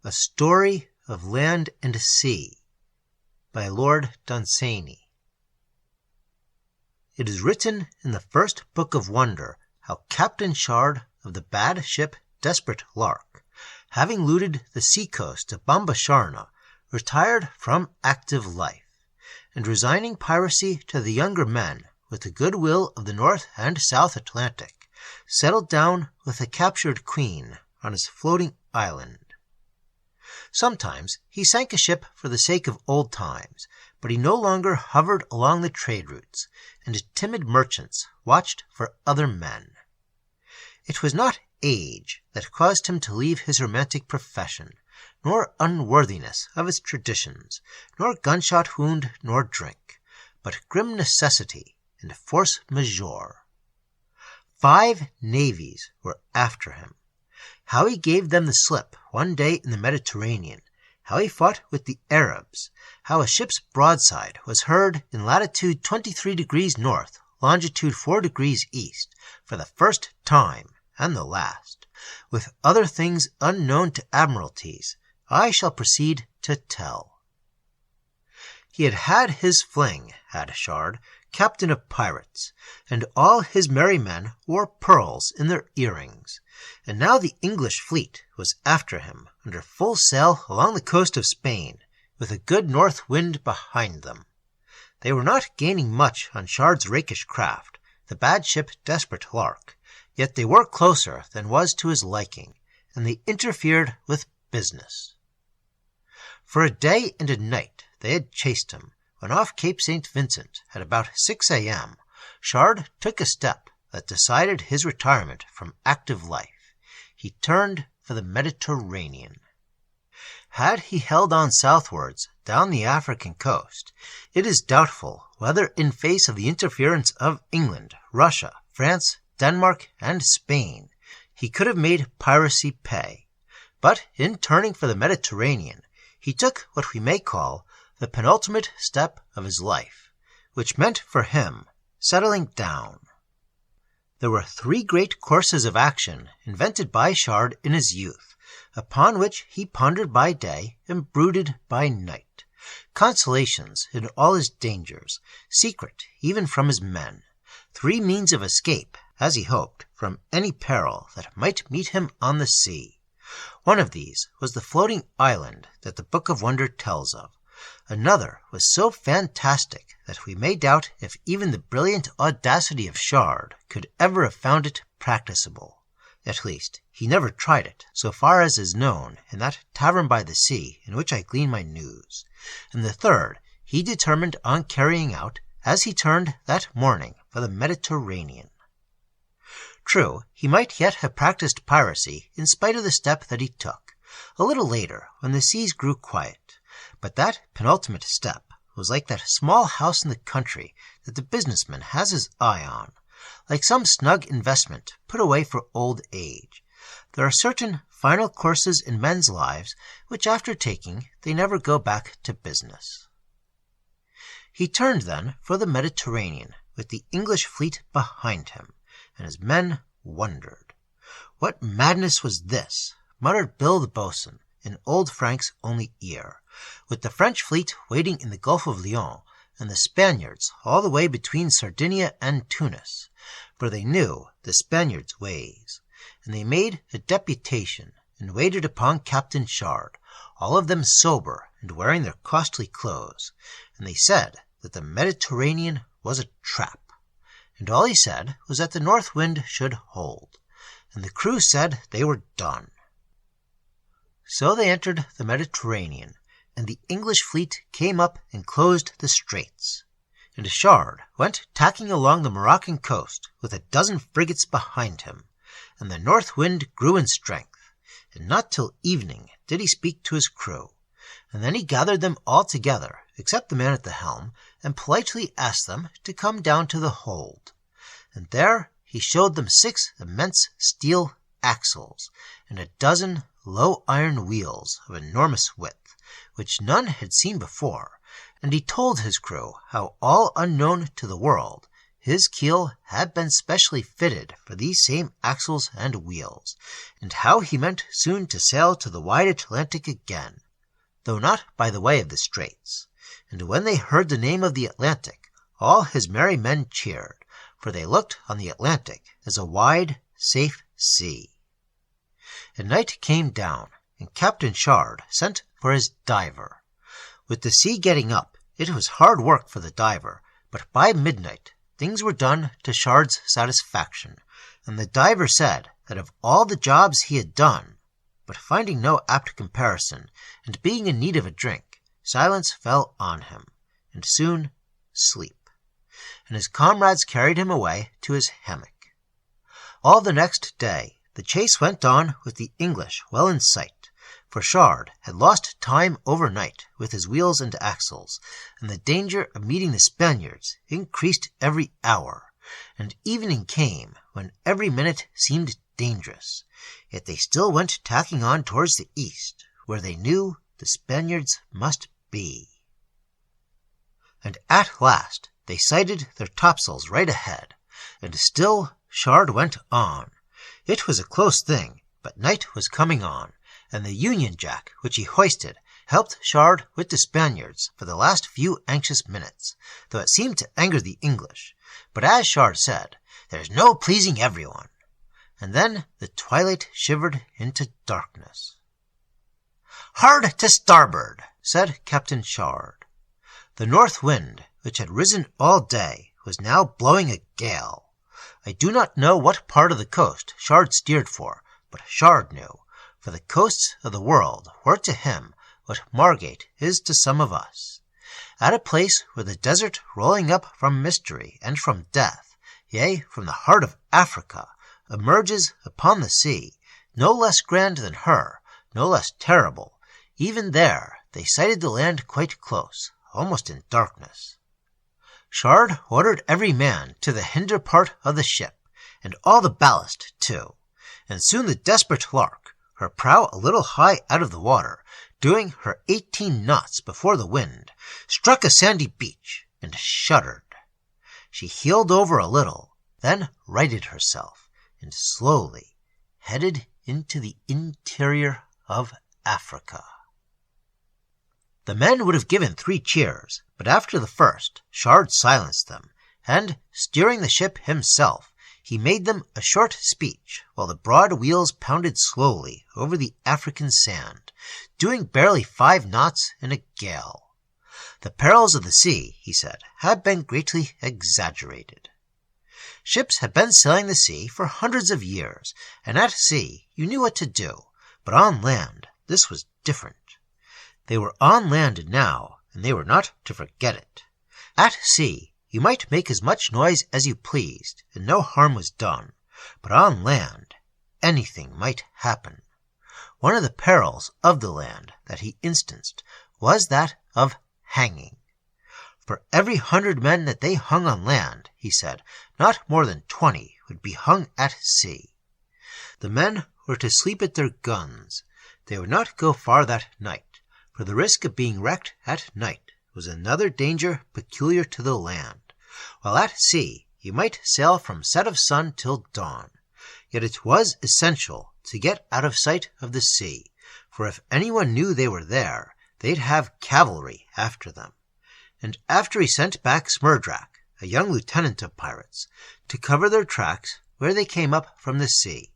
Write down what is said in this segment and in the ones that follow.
A Story of Land and Sea by Lord Dunsany. It is written in the first book of wonder how Captain Shard of the bad ship Desperate Lark, having looted the sea-coast of Bombasharna, retired from active life, and resigning piracy to the younger men with the goodwill of the North and South Atlantic, settled down with the captured queen on his floating island. Sometimes he sank a ship for the sake of old times, but he no longer hovered along the trade routes, and timid merchants watched for other men. It was not age that caused him to leave his romantic profession, nor unworthiness of its traditions, nor gunshot wound nor drink, but grim necessity and force majeure. 5 navies were after him. How he gave them the slip one day in the Mediterranean, how he fought with the Arabs, how a ship's broadside was heard in latitude 23 degrees north, longitude 4 degrees east, for the first time and the last, with other things unknown to admiralties, I shall proceed to tell. He had had his fling, had Shard, captain of pirates, and all his merry men wore pearls in their earrings, and now the English fleet was after him under full sail along the coast of Spain, with a good north wind behind them. They were not gaining much on Shard's rakish craft, the bad ship Desperate Lark, yet they were closer than was to his liking, and they interfered with business. For a day and a night they had chased him, when off Cape St. Vincent at about 6 a.m., Shard took a step that decided his retirement from active life. He turned for the Mediterranean. Had he held on southwards down the African coast, it is doubtful whether in face of the interference of England, Russia, France, Denmark, and Spain, he could have made piracy pay. But in turning for the Mediterranean, he took what we may call the penultimate step of his life, which meant for him settling down. There were 3 great courses of action invented by Shard in his youth, upon which he pondered by day and brooded by night. Consolations in all his dangers, secret even from his men. 3 means of escape, as he hoped, from any peril that might meet him on the sea. One of these was the floating island that the Book of Wonder tells of. Another was so fantastic that we may doubt if even the brilliant audacity of Shard could ever have found it practicable. At least, he never tried it, so far as is known, in that tavern by the sea in which I glean my news. And the third he determined on carrying out as he turned that morning for the Mediterranean. True, he might yet have practiced piracy in spite of the step that he took, a little later when the seas grew quiet. But that penultimate step was like that small house in the country that the businessman has his eye on, like some snug investment put away for old age. There are certain final courses in men's lives which after taking they never go back to business. He turned then for the Mediterranean with the English fleet behind him, and his men wondered. What madness was this, muttered Bill the boatswain, in old Frank's only ear, with the French fleet waiting in the Gulf of Lyons, and the Spaniards all the way between Sardinia and Tunis, for they knew the Spaniards' ways, and they made a deputation, and waited upon Captain Shard, all of them sober and wearing their costly clothes, and they said that the Mediterranean was a trap, and all he said was that the north wind should hold, and the crew said they were done. So they entered the Mediterranean, and the English fleet came up and closed the straits. And Shard went tacking along the Moroccan coast with a dozen frigates behind him, and the north wind grew in strength, and not till evening did he speak to his crew. And then he gathered them all together, except the man at the helm, and politely asked them to come down to the hold. And there he showed them 6 immense steel axles, and a dozen low iron wheels of enormous width, which none had seen before, and he told his crew how all unknown to the world his keel had been specially fitted for these same axles and wheels, and how he meant soon to sail to the wide Atlantic again, though not by the way of the Straits. And when they heard the name of the Atlantic, all his merry men cheered, for they looked on the Atlantic as a wide, safe sea. And night came down, and Captain Shard sent for his diver. With the sea getting up, it was hard work for the diver, but by midnight things were done to Shard's satisfaction, and the diver said that of all the jobs he had done, but finding no apt comparison, and being in need of a drink, silence fell on him, and soon sleep, and his comrades carried him away to his hammock. All the next day the chase went on with the English well in sight, for Shard had lost time overnight with his wheels and axles, and the danger of meeting the Spaniards increased every hour, and evening came when every minute seemed dangerous, yet they still went tacking on towards the east, where they knew the Spaniards must be. And at last they sighted their topsails right ahead, and still Shard went on. It was a close thing, but night was coming on, and the Union Jack, which he hoisted, helped Shard with the Spaniards for the last few anxious minutes, though it seemed to anger the English. But as Shard said, "There's no pleasing everyone." And then the twilight shivered into darkness. "Hard to starboard," said Captain Shard. The north wind, which had risen all day, was now blowing a gale. I do not know what part of the coast Shard steered for, but Shard knew, for the coasts of the world were to him what Margate is to some of us. At a place where the desert rolling up from mystery and from death, yea, from the heart of Africa, emerges upon the sea, no less grand than her, no less terrible, even there they sighted the land quite close, almost in darkness. Shard ordered every man to the hinder part of the ship, and all the ballast too, and soon the desperate Lark, her prow a little high out of the water, doing her 18 knots before the wind, struck a sandy beach, and shuddered. She heeled over a little, then righted herself, and slowly headed into the interior of Africa. The men would have given 3 cheers, but after the first, Shard silenced them, and, steering the ship himself, he made them a short speech, while the broad wheels pounded slowly over the African sand, doing barely 5 knots in a gale. The perils of the sea, he said, had been greatly exaggerated. Ships had been sailing the sea for hundreds of years, and at sea you knew what to do, but on land this was different. They were on land now, and they were not to forget it. At sea you might make as much noise as you pleased, and no harm was done, but on land anything might happen. One of the perils of the land that he instanced was that of hanging. For every 100 men that they hung on land, he said, not more than 20 would be hung at sea. The men were to sleep at their guns. They would not go far that night, for the risk of being wrecked at night was another danger peculiar to the land, while at sea you might sail from set of sun till dawn. Yet it was essential to get out of sight of the sea, for if anyone knew they were there, they'd have cavalry after them. And after he sent back Smerdrak, a young lieutenant of pirates, to cover their tracks where they came up from the sea,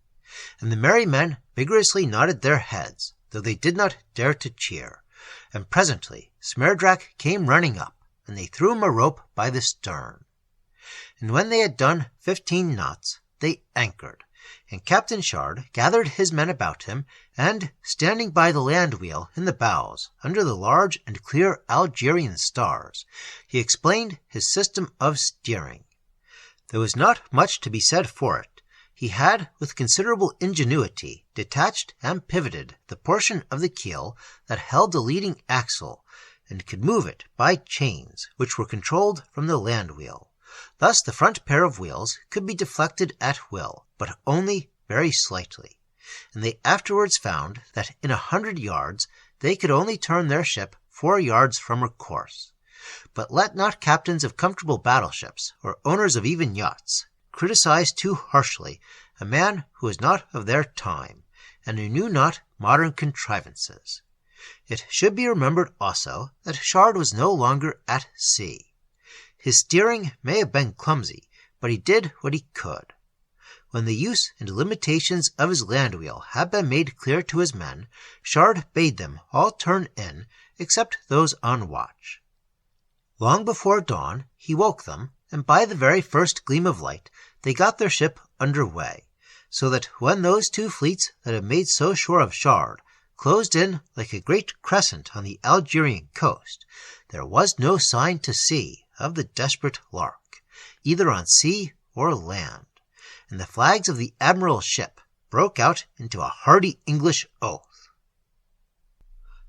and the merry men vigorously nodded their heads, though they did not dare to cheer. And presently Smerdrak came running up, and they threw him a rope by the stern. And when they had done 15 knots, they anchored, and Captain Shard gathered his men about him, and, standing by the land wheel in the bows, under the large and clear Algerian stars, he explained his system of steering. There was not much to be said for it. He had, with considerable ingenuity, detached and pivoted the portion of the keel that held the leading axle, and could move it by chains, which were controlled from the land wheel. Thus the front pair of wheels could be deflected at will, but only very slightly, and they afterwards found that in 100 yards they could only turn their ship 4 yards from her course. But let not captains of comfortable battleships, or owners of even yachts, criticize too harshly a man who was not of their time, and who knew not modern contrivances. It should be remembered also that Chard was no longer at sea. His steering may have been clumsy, but he did what he could. When the use and limitations of his land wheel had been made clear to his men, Chard bade them all turn in, except those on watch. Long before dawn he woke them, and by the very first gleam of light they got their ship under way, so that when those two fleets that had made so sure of Chard closed in like a great crescent on the Algerian coast, there was no sign to see of the desperate Lark, either on sea or land, and the flags of the admiral's ship broke out into a hearty English oath.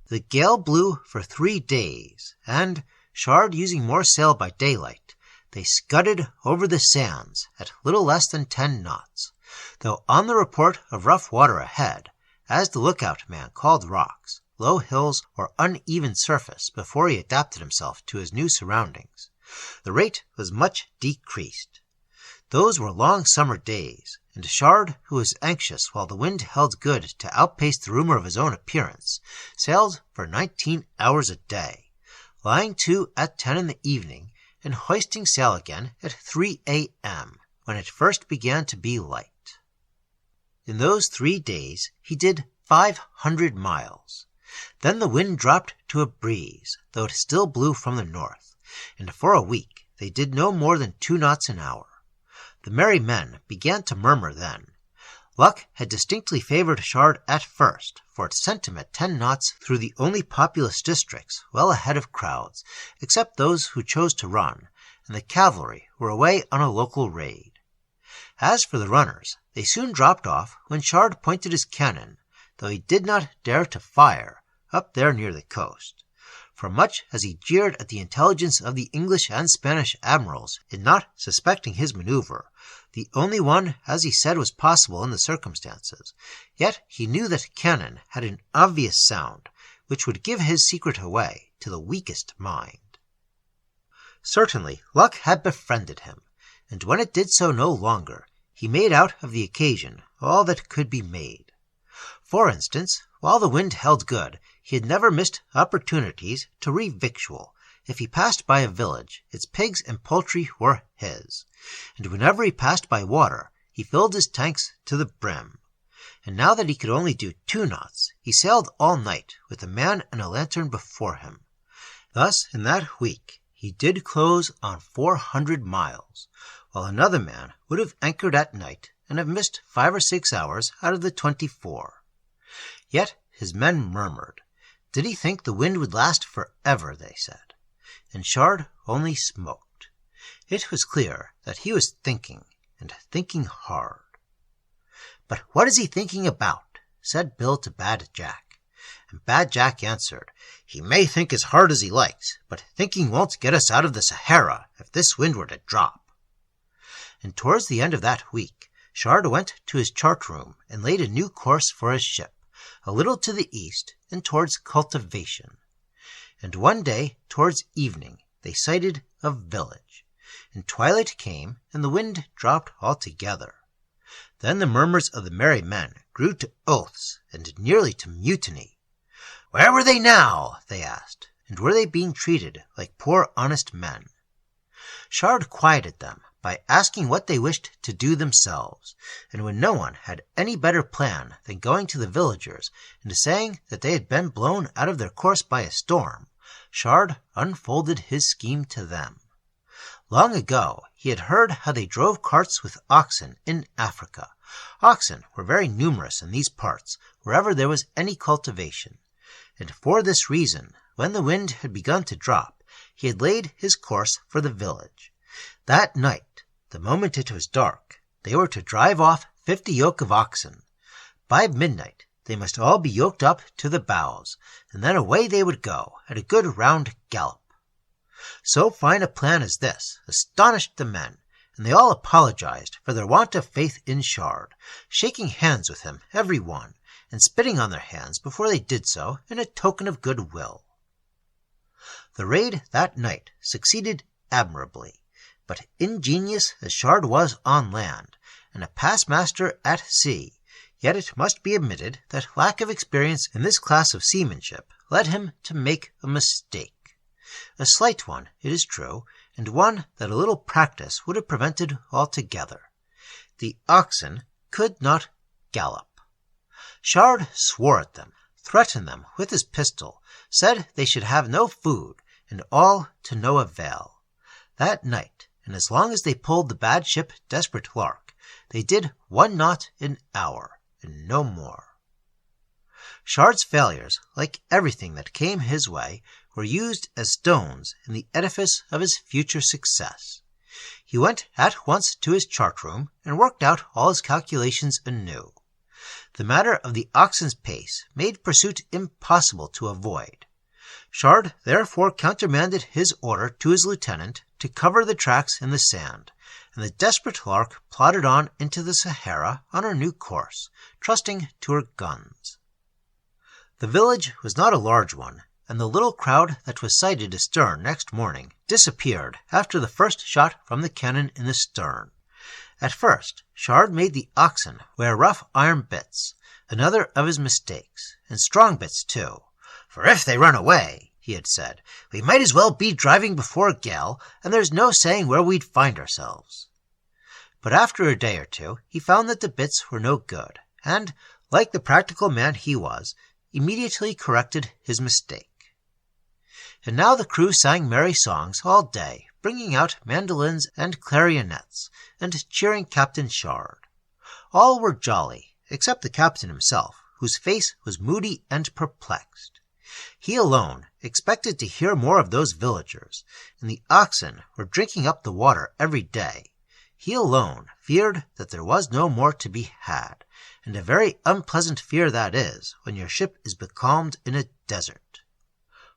The gale blew for 3 days, and, Chard using more sail by daylight, they scudded over the sands at little less than 10 knots, though on the report of rough water ahead, as the lookout man called rocks, low hills, or uneven surface before he adapted himself to his new surroundings, the rate was much decreased. Those were long summer days, and Chard, who was anxious while the wind held good to outpace the rumor of his own appearance, sailed for 19 hours a day, lying to at 10 in the evening, and hoisting sail again at 3 a.m., when it first began to be light. In those 3 days he did 500 miles. Then the wind dropped to a breeze, though it still blew from the north, and for a week they did no more than 2 knots an hour. The merry men began to murmur then. Luck had distinctly favored Chard at first, for it sent him at 10 knots through the only populous districts, well ahead of crowds, except those who chose to run, and the cavalry were away on a local raid. As for the runners, they soon dropped off when Chard pointed his cannon, though he did not dare to fire, up there near the coast. For much as he jeered at the intelligence of the English and Spanish admirals in not suspecting his maneuver, the only one, as he said, was possible in the circumstances, yet he knew that cannon had an obvious sound, which would give his secret away to the weakest mind. Certainly luck had befriended him, and when it did so no longer, he made out of the occasion all that could be made. For instance, while the wind held good, he had never missed opportunities to re-victual. If he passed by a village, its pigs and poultry were his, and whenever he passed by water, he filled his tanks to the brim. And now that he could only do 2 knots, he sailed all night with a man and a lantern before him. Thus, in that week, he did close on 400 miles, while another man would have anchored at night and have missed 5 or 6 hours out of the 24. Yet his men murmured. Did he think the wind would last forever, they said. And Chard only smoked. It was clear that he was thinking, and thinking hard. But what is he thinking about? Said Bill to Bad Jack. And Bad Jack answered, he may think as hard as he likes, but thinking won't get us out of the Sahara if this wind were to drop. And towards the end of that week, Chard went to his chart room and laid a new course for his ship, a little to the east and towards cultivation. And one day, towards evening, they sighted a village, and twilight came, and the wind dropped altogether. Then the murmurs of the merry men grew to oaths, and nearly to mutiny. Where were they now? They asked, and were they being treated like poor honest men? Chard quieted them by asking what they wished to do themselves, and when no one had any better plan than going to the villagers and saying that they had been blown out of their course by a storm, Chard unfolded his scheme to them. Long ago he had heard how they drove carts with oxen in Africa. Oxen were very numerous in these parts wherever there was any cultivation, and for this reason, when the wind had begun to drop, he had laid his course for the village. That night, the moment it was dark, they were to drive off 50 yoke of oxen. By midnight they must all be yoked up to the bows, and then away they would go at a good round gallop. So fine a plan as this astonished the men, and they all apologized for their want of faith in Chard, shaking hands with him every one, and spitting on their hands before they did so in a token of good will. The raid that night succeeded admirably, but ingenious as Chard was on land, and a past master at sea, yet it must be admitted that lack of experience in this class of seamanship led him to make a mistake. A slight one, it is true, and one that a little practice would have prevented altogether. The oxen could not gallop. Chard swore at them, threatened them with his pistol, said they should have no food, and all to no avail. That night, and as long as they pulled the bad ship Desperate Lark, they did 1 knot an hour, and no more. Chard's failures, like everything that came his way, were used as stones in the edifice of his future success. He went at once to his chart-room and worked out all his calculations anew. The matter of the oxen's pace made pursuit impossible to avoid. Chard therefore countermanded his order to his lieutenant to cover the tracks in the sand, and the Desperate Lark plodded on into the Sahara on her new course, trusting to her guns. The village was not a large one, and the little crowd that was sighted astern next morning disappeared after the first shot from the cannon in the stern. At first, Chard made the oxen wear rough iron bits, another of his mistakes, and strong bits too. "For if they run away," he had said, "we might as well be driving before a gale, and there's no saying where we'd find ourselves." But after a day or two he found that the bits were no good, and, like the practical man he was, immediately corrected his mistake. And now the crew sang merry songs all day, bringing out mandolins and clarionets, and cheering Captain Chard. All were jolly, except the captain himself, whose face was moody and perplexed. He alone expected to hear more of those villagers, and the oxen were drinking up the water every day. He alone feared that there was no more to be had, and a very unpleasant fear that is, when your ship is becalmed in a desert.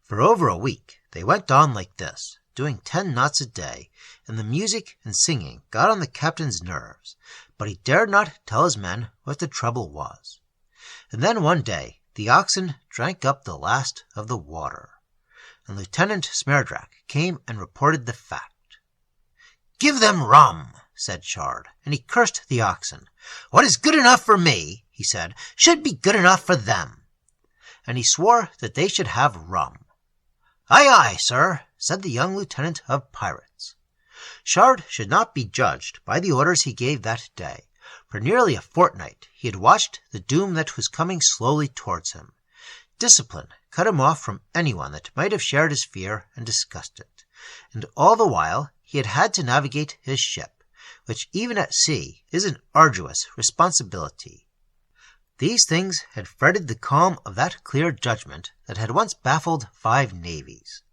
For over a week they went on like this, doing 10 knots a day, and the music and singing got on the captain's nerves, but he dared not tell his men what the trouble was. And then one day the oxen drank up the last of the water, and Lieutenant Smerdrack came and reported the fact. "Give them rum," said Chard, and he cursed the oxen. "What is good enough for me," he said, "should be good enough for them." And he swore that they should have rum. "Aye, aye, sir," said the young lieutenant of pirates. Chard should not be judged by the orders he gave that day. For nearly a fortnight he had watched the doom that was coming slowly towards him. Discipline cut him off from anyone that might have shared his fear and discussed it, and all the while he had had to navigate his ship, which even at sea is an arduous responsibility. These things had fretted the calm of that clear judgment that had once baffled 5 navies.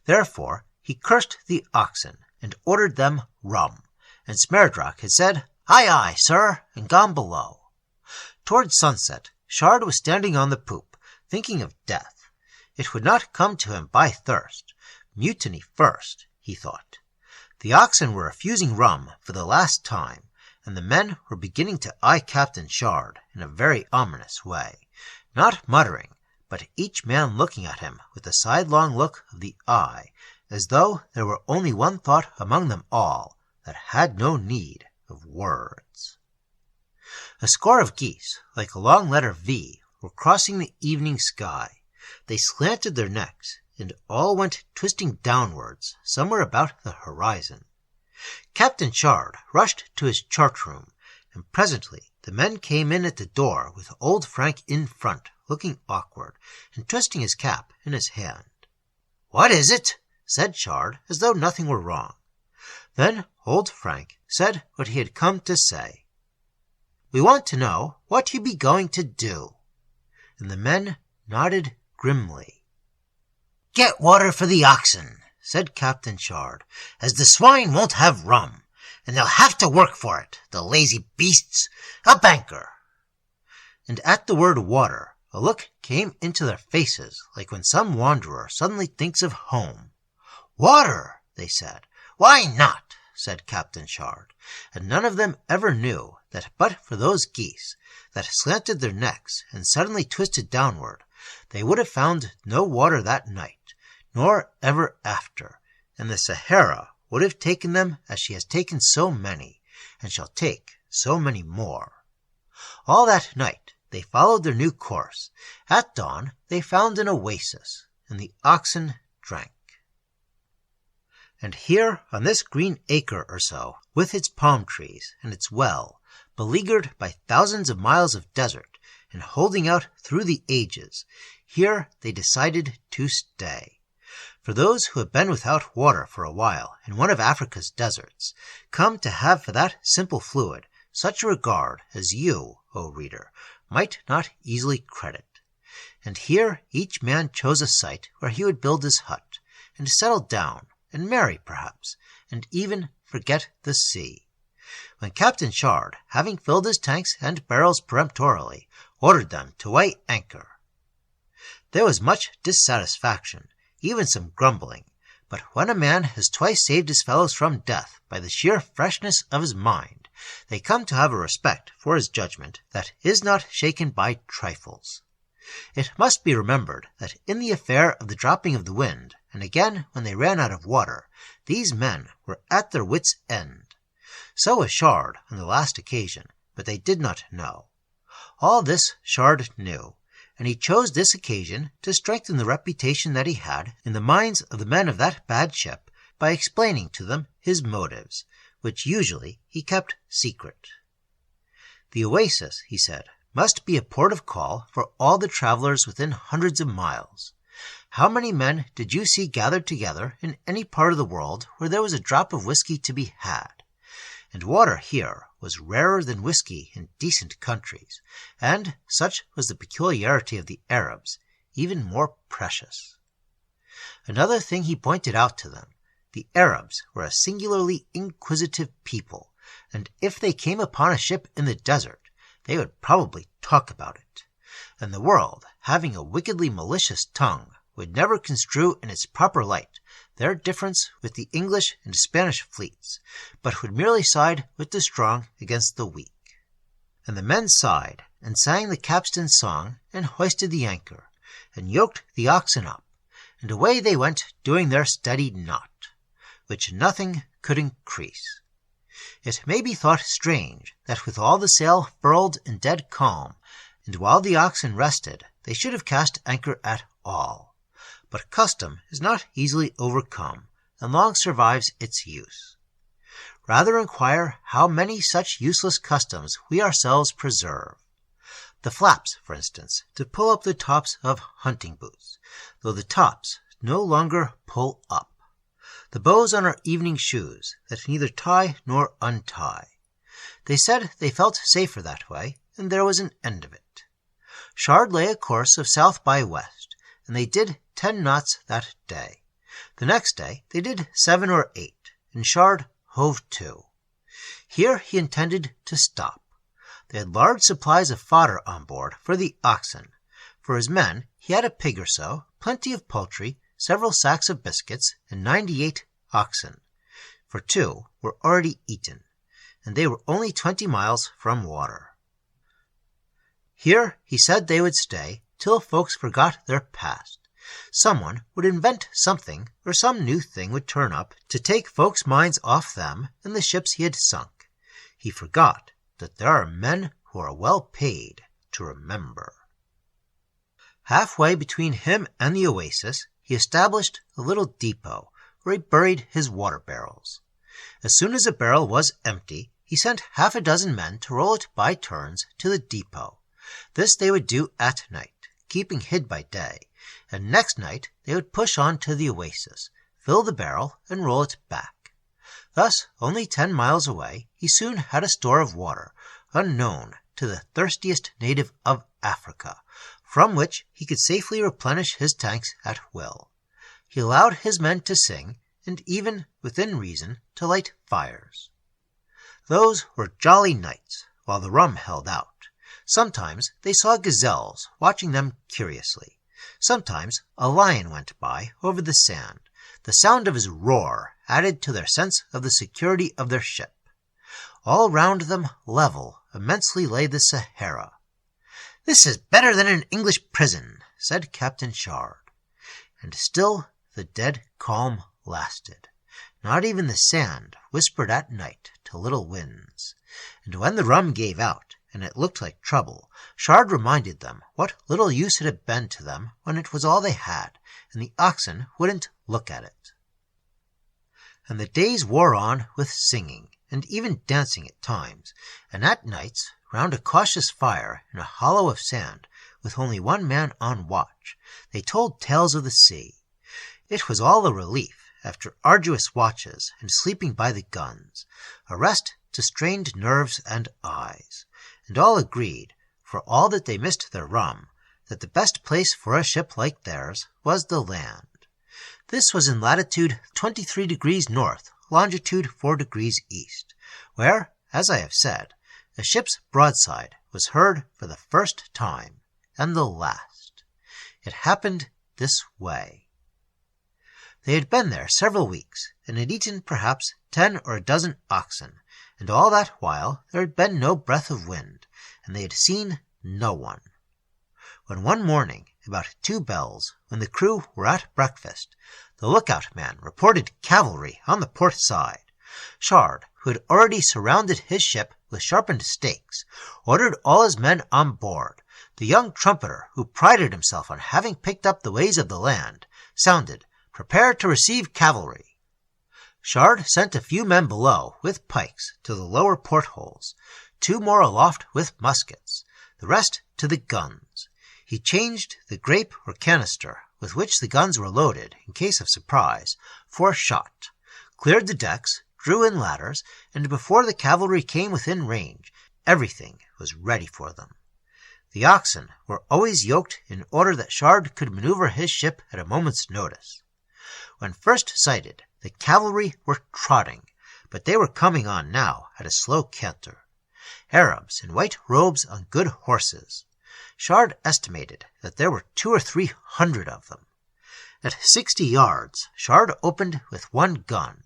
Therefore he cursed the oxen and ordered them rum, and Smerdrack had said, "Aye, aye, sir," and gone below. Towards sunset, Chard was standing on the poop, thinking of death. It would not come to him by thirst. Mutiny first, he thought. The oxen were refusing rum for the last time, and the men were beginning to eye Captain Chard in a very ominous way, not muttering, but each man looking at him with the sidelong look of the eye, as though there were only one thought among them all that had no need of words. A score of geese, like a long letter V, were crossing the evening sky. They slanted their necks, and all went twisting downwards, somewhere about the horizon. Captain Chard rushed to his chart-room, and presently the men came in at the door with old Frank in front, looking awkward, and twisting his cap in his hand. "What is it?" said Chard, as though nothing were wrong. Then old Frank said what he had come to say. "We want to know what you be going to do." And the men nodded grimly. "Get water for the oxen," said Captain Chard, "as the swine won't have rum, and they'll have to work for it, the lazy beasts. A banker." And at the word water, a look came into their faces like when some wanderer suddenly thinks of home. "Water," they said. "Why not?" said Captain Chard, and none of them ever knew that but for those geese that slanted their necks and suddenly twisted downward, they would have found no water that night, nor ever after, and the Sahara would have taken them as she has taken so many, and shall take so many more. All that night they followed their new course. At dawn they found an oasis, and the oxen drank. And here, on this green acre or so, with its palm trees and its well, beleaguered by thousands of miles of desert, and holding out through the ages, here they decided to stay. For those who have been without water for a while in one of Africa's deserts, come to have for that simple fluid such a regard as you, O reader, might not easily credit. And here each man chose a site where he would build his hut, and settle down, and marry perhaps, and even forget the sea. When Captain Shard, having filled his tanks and barrels peremptorily, ordered them to weigh anchor, there was much dissatisfaction, even some grumbling, but when a man has twice saved his fellows from death by the sheer freshness of his mind, they come to have a respect for his judgment that is not shaken by trifles. It must be remembered that in the affair of the dropping of the wind, and again when they ran out of water, these men were at their wits' end. So was Shard on the last occasion, but they did not know. All this Shard knew, and he chose this occasion to strengthen the reputation that he had in the minds of the men of that bad ship by explaining to them his motives, which usually he kept secret. The oasis, he said, must be a port of call for all the travelers within hundreds of miles. How many men did you see gathered together in any part of the world where there was a drop of whiskey to be had? And water here was rarer than whiskey in decent countries, and, such was the peculiarity of the Arabs, even more precious. Another thing he pointed out to them: the Arabs were a singularly inquisitive people, and if they came upon a ship in the desert, they would probably talk about it. And the world, having a wickedly malicious tongue, would never construe in its proper light their difference with the English and Spanish fleets, but would merely side with the strong against the weak. And the men sighed, and sang the capstan song, and hoisted the anchor, and yoked the oxen up, and away they went doing their steady knot, which nothing could increase. It may be thought strange that with all the sail furled in dead calm, and while the oxen rested, they should have cast anchor at all. But custom is not easily overcome, and long survives its use. Rather inquire how many such useless customs we ourselves preserve. The flaps, for instance, to pull up the tops of hunting boots, though the tops no longer pull up. The bows on our evening shoes, that neither tie nor untie. They said they felt safer that way, and there was an end of it. Shard lay a course of south by west, and they did 10 knots that day. The next day they did 7 or 8, and Shard hove to. Here he intended to stop. They had large supplies of fodder on board for the oxen. For his men he had a pig or so, plenty of poultry, several sacks of biscuits, and 98 oxen. For 2 were already eaten, and they were only 20 miles from water. Here he said they would stay till folks forgot their past. Someone would invent something, or some new thing would turn up to take folks' minds off them and the ships he had sunk. He forgot that there are men who are well paid to remember. Halfway between him and the oasis, he established a little depot where he buried his water barrels. As soon as a barrel was empty, he sent 6 men to roll it by turns to the depot. This they would do at night, keeping hid by day, and next night they would push on to the oasis, fill the barrel, and roll it back. Thus, only 10 miles away, he soon had a store of water, unknown to the thirstiest native of Africa, from which he could safely replenish his tanks at will. He allowed his men to sing, and even, within reason, to light fires. Those were jolly nights, while the rum held out. Sometimes they saw gazelles watching them curiously. Sometimes a lion went by over the sand. The sound of his roar added to their sense of the security of their ship. All round them, level, immensely lay the Sahara. "This is better than an English prison," said Captain Shard. And still the dead calm lasted. Not even the sand whispered at night to little winds. And when the rum gave out, and it looked like trouble, Shard reminded them what little use it had been to them when it was all they had, and the oxen wouldn't look at it. And the days wore on with singing, and even dancing at times, and at nights, round a cautious fire in a hollow of sand, with only one man on watch, they told tales of the sea. It was all a relief, after arduous watches and sleeping by the guns, a rest to strained nerves and eyes, and all agreed, for all that they missed their rum, that the best place for a ship like theirs was the land. This was in latitude 23 degrees north, longitude 4 degrees east, where, as I have said, a ship's broadside was heard for the first time, and the last. It happened this way. They had been there several weeks, and had eaten perhaps 10 or a dozen oxen, and all that while there had been no breath of wind, and they had seen no one. When one morning, about 2 bells, when the crew were at breakfast, the lookout man reported cavalry on the port side, Shard, who had already surrounded his ship with sharpened stakes, ordered all his men on board. The young trumpeter, who prided himself on having picked up the ways of the land, sounded, "Prepare to receive cavalry." Shard sent a few men below with pikes to the lower portholes, 2 more aloft with muskets, the rest to the guns. He changed the grape or canister with which the guns were loaded in case of surprise for shot, cleared the decks, drew in ladders, and before the cavalry came within range, everything was ready for them. The oxen were always yoked in order that Shard could maneuver his ship at a moment's notice. When first sighted, the cavalry were trotting, but they were coming on now at a slow canter. Arabs in white robes on good horses. Shard estimated that there were 200 or 300 of them. At 60 yards, Shard opened with one gun.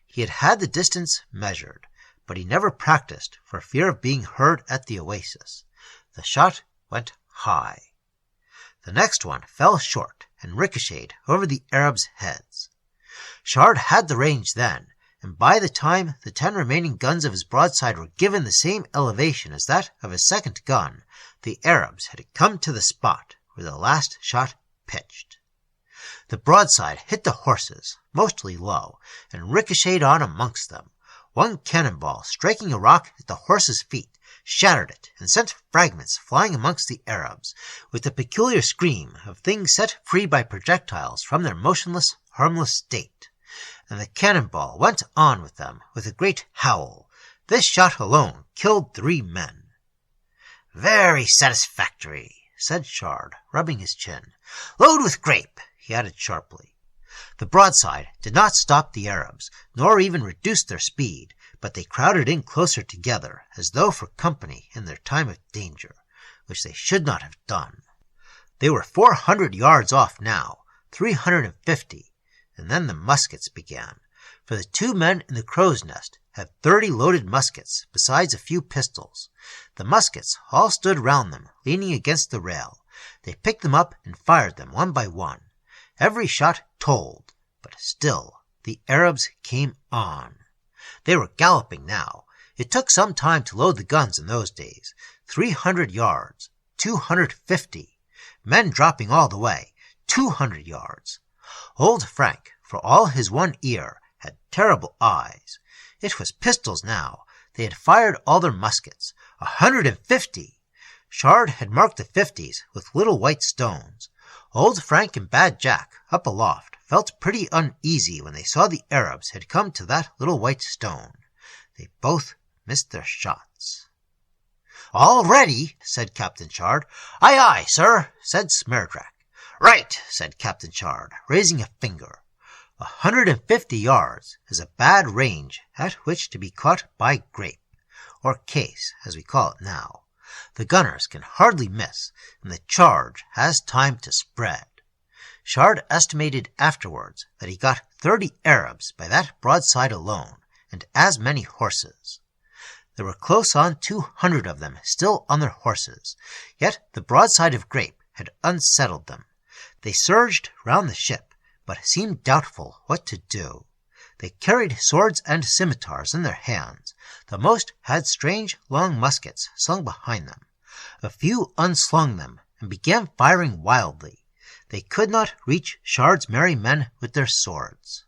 He had had the distance measured, but he never practiced for fear of being heard at the oasis. The shot went high. The next one fell short and ricocheted over the Arabs' heads. Shard had the range then, and by the time the 10 remaining guns of his broadside were given the same elevation as that of his second gun, the Arabs had come to the spot where the last shot pitched. The broadside hit the horses, mostly low, and ricocheted on amongst them. One cannonball, striking a rock at the horse's feet, shattered it and sent fragments flying amongst the Arabs, with the peculiar scream of things set free by projectiles from their motionless, harmless state. And the cannonball went on with them with a great howl. This shot alone killed 3 men. "Very satisfactory," said Shard, rubbing his chin. "Load with grape," he added sharply. The broadside did not stop the Arabs, nor even reduce their speed, but they crowded in closer together, as though for company in their time of danger, which they should not have done. They were 400 yards off now, 350, and then the muskets began, for the 2 men in the crow's nest had 30 loaded muskets, besides a few pistols. The muskets all stood round them, leaning against the rail. They picked them up and fired them one by one. Every shot told, but still the Arabs came on. They were galloping now. It took some time to load the guns in those days. 300 yards, 250. Men dropping all the way, 200 yards. Old Frank, for all his one ear, had terrible eyes. It was pistols now. They had fired all their muskets. 150! Shard had marked the 50s with little white stones. Old Frank and Bad Jack, up aloft, felt pretty uneasy when they saw the Arabs had come to that little white stone. They both missed their shots. "All ready," said Captain Shard. "Aye, aye, sir," said Smerdrack. "Right," said Captain Shard, raising a finger. 150 yards is a bad range at which to be caught by grape, or case, as we call it now. The gunners can hardly miss, and the charge has time to spread. Shard estimated afterwards that he got 30 Arabs by that broadside alone, and as many horses. There were close on 200 of them still on their horses, yet the broadside of grape had unsettled them. They surged round the ship, but seemed doubtful what to do. They carried swords and scimitars in their hands. The most had strange long muskets slung behind them. A few unslung them and began firing wildly. They could not reach Chard's merry men with their swords.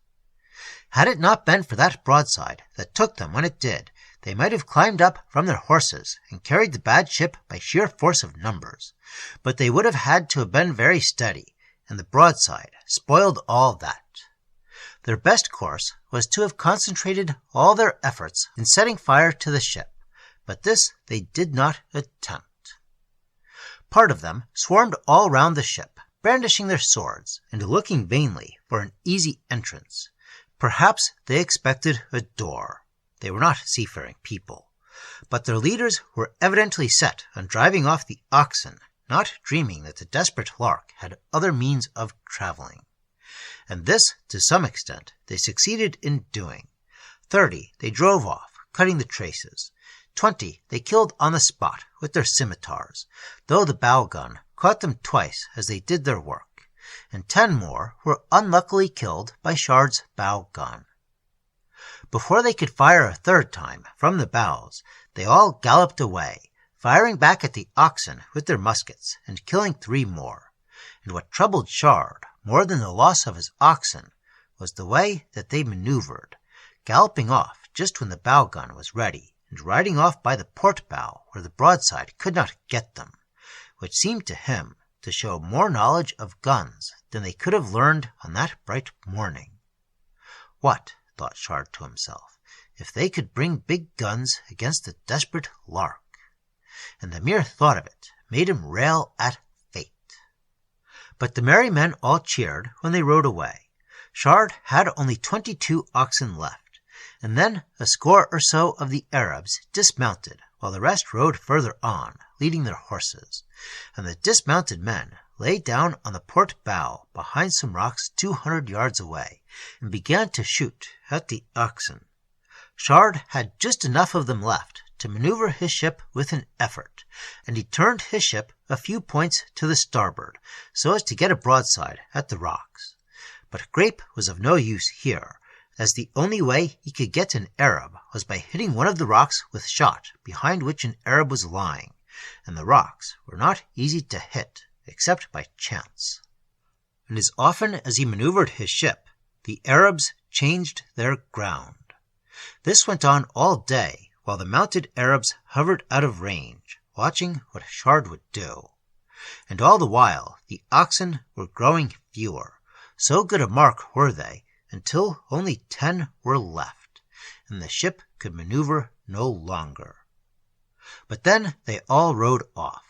Had it not been for that broadside that took them when it did, they might have climbed up from their horses and carried the bad ship by sheer force of numbers. But they would have had to have been very steady, and the broadside spoiled all that. Their best course was to have concentrated all their efforts in setting fire to the ship, but this they did not attempt. Part of them swarmed all round the ship, brandishing their swords and looking vainly for an easy entrance. Perhaps they expected a door. They were not seafaring people. But their leaders were evidently set on driving off the oxen, not dreaming that the desperate Lark had other means of travelling. And this, to some extent, they succeeded in doing. 30 they drove off, cutting the traces. 20 they killed on the spot with their scimitars, though the bow gun caught them twice as they did their work, and 10 more were unluckily killed by Chard's bow gun. Before they could fire a third time from the bows, they all galloped away, firing back at the oxen with their muskets and killing 3 more. And what troubled Chard more than the loss of his oxen was the way that they maneuvered, galloping off just when the bow gun was ready, and riding off by the port bow where the broadside could not get them, which seemed to him to show more knowledge of guns than they could have learned on that bright morning. What, thought Chard to himself, if they could bring big guns against the desperate Lark? And the mere thought of it made him rail at fate. But the merry men all cheered when they rode away. Chard had only 22 oxen left, and then a score or so of the Arabs dismounted, while the rest rode further on, leading their horses. And the dismounted men lay down on the port bow behind some rocks 200 yards away, and began to shoot at the oxen. Chard had just enough of them left to maneuver his ship with an effort, and he turned his ship a few points to the starboard, so as to get a broadside at the rocks. But grape was of no use here, as the only way he could get an Arab was by hitting one of the rocks with shot behind which an Arab was lying, and the rocks were not easy to hit except by chance. And as often as he maneuvered his ship, the Arabs changed their ground. This went on all day, while the mounted Arabs hovered out of range, watching what Chard would do. And all the while the oxen were growing fewer. So good a mark were they, until only 10 were left, and the ship could maneuver no longer. But then they all rode off.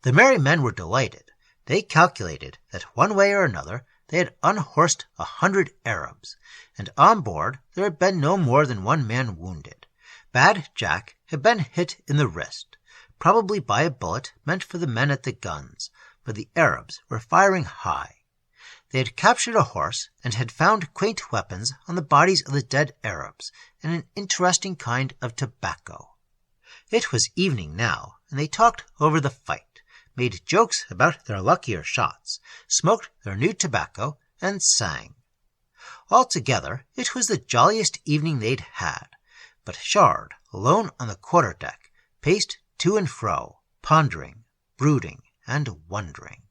The merry men were delighted. They calculated that one way or another they had unhorsed 100 Arabs, and on board there had been no more than 1 man wounded. Bad Jack had been hit in the wrist, probably by a bullet meant for the men at the guns, but the Arabs were firing high. They had captured a horse and had found quaint weapons on the bodies of the dead Arabs and an interesting kind of tobacco. It was evening now, and they talked over the fight, made jokes about their luckier shots, smoked their new tobacco, and sang. Altogether, it was the jolliest evening they'd had, but Chard, alone on the quarter-deck, paced to and fro, pondering, brooding, and wondering.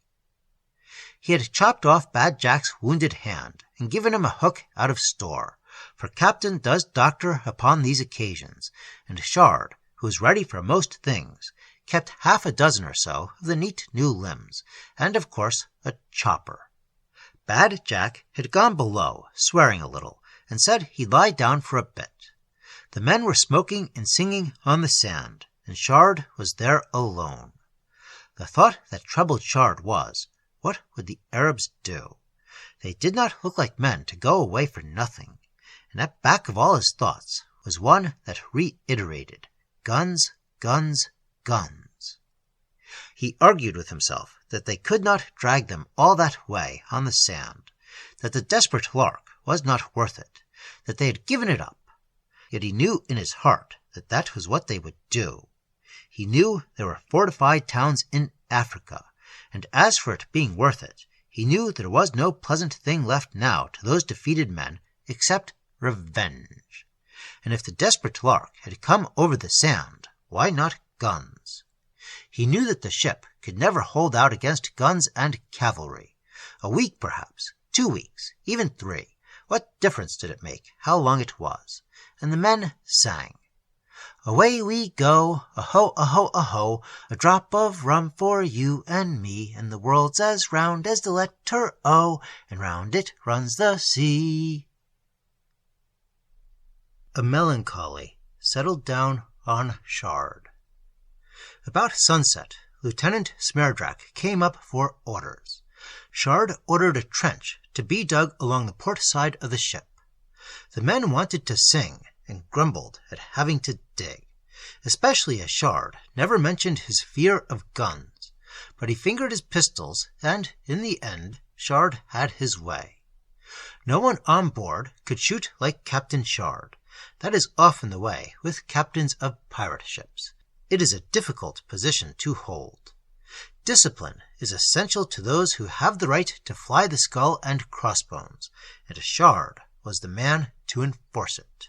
He had chopped off Bad Jack's wounded hand and given him a hook out of store, for Captain does doctor upon these occasions, and Chard, who was ready for most things, kept half a dozen or so of the neat new limbs, and of course a chopper. Bad Jack had gone below, swearing a little, and said he'd lie down for a bit. The men were smoking and singing on the sand, and Chard was there alone. The thought that troubled Chard was, what would the Arabs do? They did not look like men to go away for nothing, and at back of all his thoughts was one that reiterated, guns, guns, guns. He argued with himself that they could not drag them all that way on the sand, that the desperate Lark was not worth it, that they had given it up. Yet he knew in his heart that that was what they would do. He knew there were fortified towns in Africa, and as for it being worth it, he knew there was no pleasant thing left now to those defeated men except revenge. And if the desperate Lark had come over the sand, why not guns? He knew that the ship could never hold out against guns and cavalry. A week, perhaps, 2 weeks, even 3. What difference did it make how long it was? And the men sang. Away we go, a-ho, a-ho, a-ho, a drop of rum for you and me, and the world's as round as the letter O, and round it runs the sea. A melancholy settled down on Shard. About sunset, Lieutenant Smerdrak came up for orders. Shard ordered a trench to be dug along the port side of the ship. The men wanted to sing and grumbled at having to dig, especially as Shard never mentioned his fear of guns, but he fingered his pistols, and in the end Shard had his way. No one on board could shoot like Captain Shard. That is often the way with captains of pirate ships. It is a difficult position to hold. Discipline is essential to those who have the right to fly the skull and crossbones, and Shard was the man to enforce it.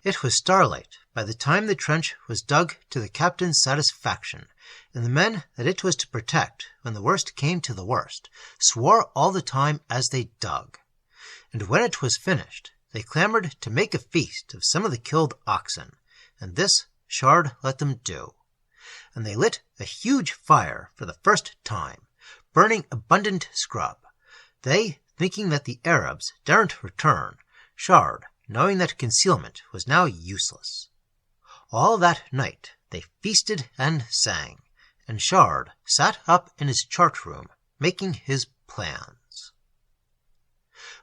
It was starlight by the time the trench was dug to the captain's satisfaction, and the men that it was to protect when the worst came to the worst swore all the time as they dug. And when it was finished, they clamored to make a feast of some of the killed oxen, and this Shard let them do. And they lit a huge fire for the first time, burning abundant scrub, they thinking that the Arabs daren't return, Shard knowing that concealment was now useless. All that night they feasted and sang, and Shard sat up in his chart-room making his plans.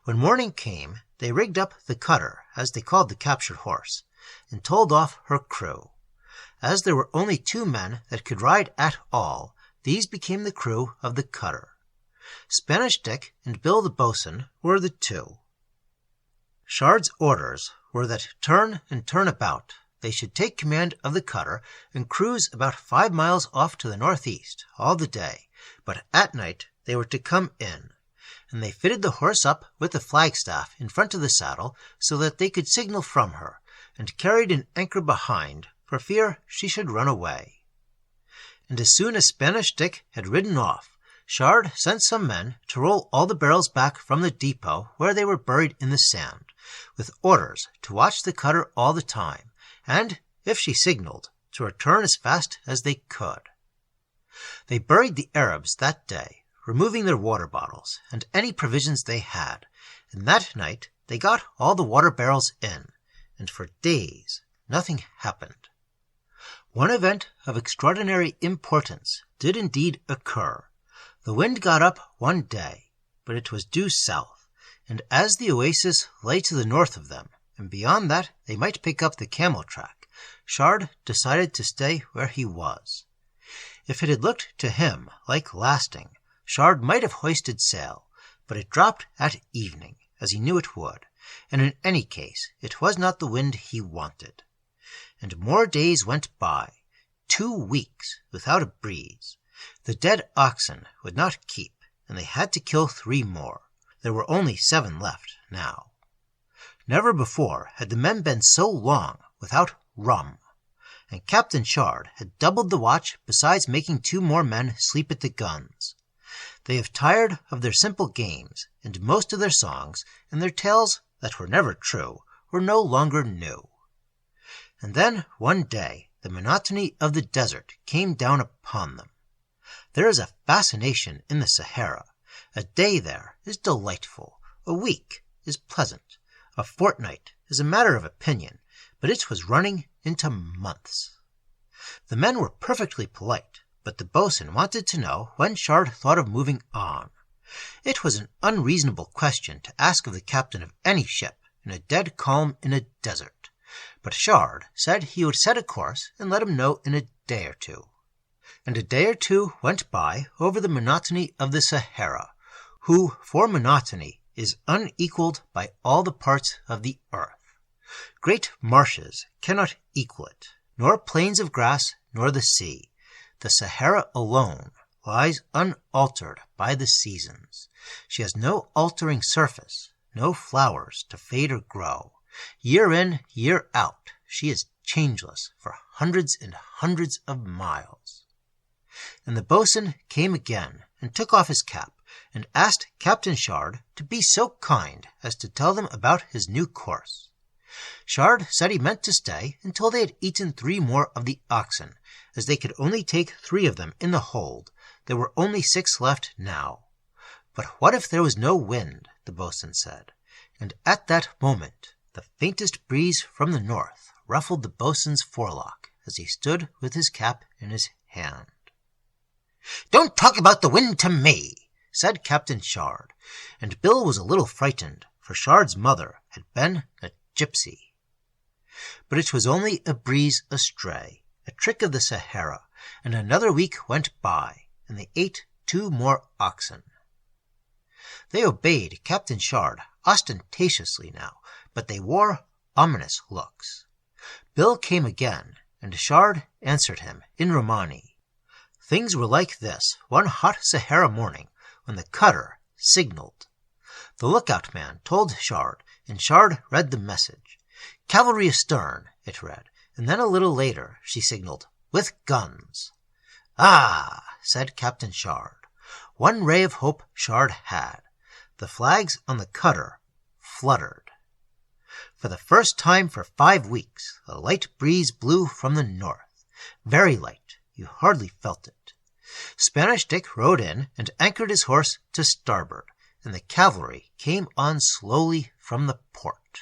When morning came, they rigged up the cutter, as they called the captured horse, and told off her crew. As there were only 2 men that could ride at all, these became the crew of the cutter. Spanish Dick and Bill the boatswain were the 2. Shard's orders were that turn and turn about, they should take command of the cutter and cruise about 5 miles off to the northeast all the day, but at night they were to come in. And they fitted the horse up with the flagstaff in front of the saddle so that they could signal from her, and carried an anchor behind for fear she should run away. And as soon as Spanish Dick had ridden off, Shard sent some men to roll all the barrels back from the depot where they were buried in the sand, with orders to watch the cutter all the time, and, if she signaled, to return as fast as they could. They buried the Arabs that day, removing their water bottles and any provisions they had, and that night they got all the water barrels in, and for days nothing happened. One event of extraordinary importance did indeed occur. The wind got up one day, but it was due south, and as the oasis lay to the north of them, and beyond that they might pick up the camel track, Shard decided to stay where he was. If it had looked to him like lasting, Shard might have hoisted sail, but it dropped at evening, as he knew it would, and in any case it was not the wind he wanted. And more days went by, 2 weeks without a breeze. The dead oxen would not keep, and they had to kill 3 more. There were only 7 left now. Never before had the men been so long without rum, and Captain Shard had doubled the watch besides making 2 more men sleep at the guns. They have tired of their simple games, and most of their songs, and their tales that were never true, were no longer new. And then one day the monotony of the desert came down upon them. There is a fascination in the Sahara. A day there is delightful, a week is pleasant, a fortnight is a matter of opinion, but it was running into months. The men were perfectly polite, but the boatswain wanted to know when Shard thought of moving on. It was an unreasonable question to ask of the captain of any ship in a dead calm in a desert, but Shard said he would set a course and let him know in a day or 2. And a day or 2 went by over the monotony of the Sahara, who for monotony is unequaled by all the parts of the earth. Great marshes cannot equal it, nor plains of grass, nor the sea. The Sahara alone lies unaltered by the seasons, She has no altering surface, no flowers to fade or grow. Year in, year out, she is changeless for hundreds and hundreds of miles. And the boatswain came again and took off his cap and asked Captain Shard to be so kind as to tell them about his new course. Shard said he meant to stay until they had eaten 3 more of the oxen, as they could only take 3 of them in the hold. There were only 6 left now. But what if there was no wind, the boatswain said, and at that moment the faintest breeze from the north ruffled the boatswain's forelock as he stood with his cap in his hand. "Don't talk about the wind to me," said Captain Shard, and Bill was a little frightened, for Shard's mother had been a gypsy. But it was only a breeze astray, a trick of the Sahara, and another week went by, and they ate 2 more oxen. They obeyed Captain Shard ostentatiously now, but they wore ominous looks. Bill came again, and Shard answered him in Romani. Things were like this one hot Sahara morning when the cutter signaled. The lookout man told Shard, and Shard read the message. "Cavalry astern," it read, and then a little later she signaled, "with guns." "Ah," said Captain Shard. One ray of hope Shard had. The flags on the cutter fluttered. For the first time for 5 weeks, a light breeze blew from the north. Very light, you hardly felt it. Spanish Dick rode in and anchored his horse to starboard, and the cavalry came on slowly from the port.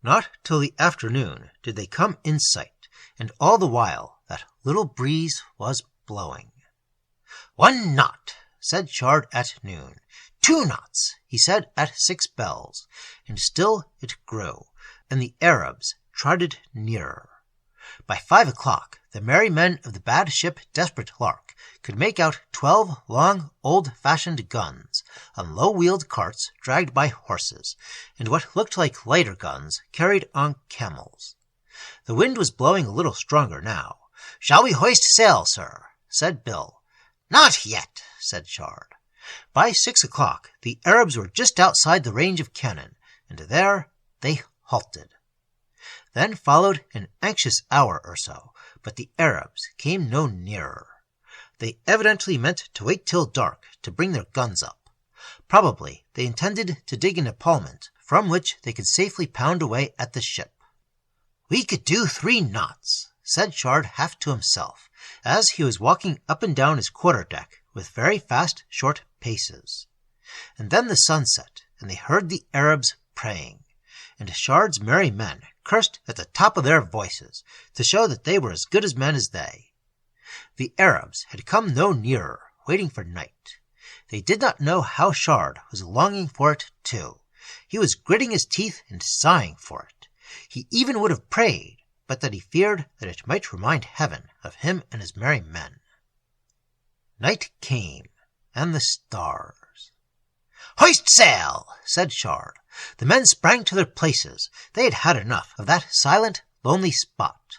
Not till the afternoon did they come in sight, and all the while that little breeze was blowing. "1 knot," said Shard at noon. 2 knots, he said at 6 bells, and still it grew, and the Arabs trotted nearer. By 5 o'clock, the merry men of the bad ship Desperate Lark could make out 12 long, old-fashioned guns on low-wheeled carts dragged by horses, and what looked like lighter guns carried on camels. The wind was blowing a little stronger now. "Shall we hoist sail, sir?" said Bill. "Not yet," said Shard. By 6 o'clock, the Arabs were just outside the range of cannon, and there they halted. Then followed an anxious hour or so, but the Arabs came no nearer. They evidently meant to wait till dark to bring their guns up. Probably they intended to dig an epaulement from which they could safely pound away at the ship. "We could do 3 knots," said Shard half to himself, as he was walking up and down his quarter-deck with very fast, short paces. And then the sun set, and they heard the Arabs praying, and Shard's merry men cursed at the top of their voices to show that they were as good as men as they. The Arabs had come no nearer, waiting for night. They did not know how Shard was longing for it too. He was gritting his teeth and sighing for it. He even would have prayed, but that he feared that it might remind heaven of him and his merry men. Night came, and the stars. "Hoist sail!" said Shard. The men sprang to their places. They had had enough of that silent, lonely spot.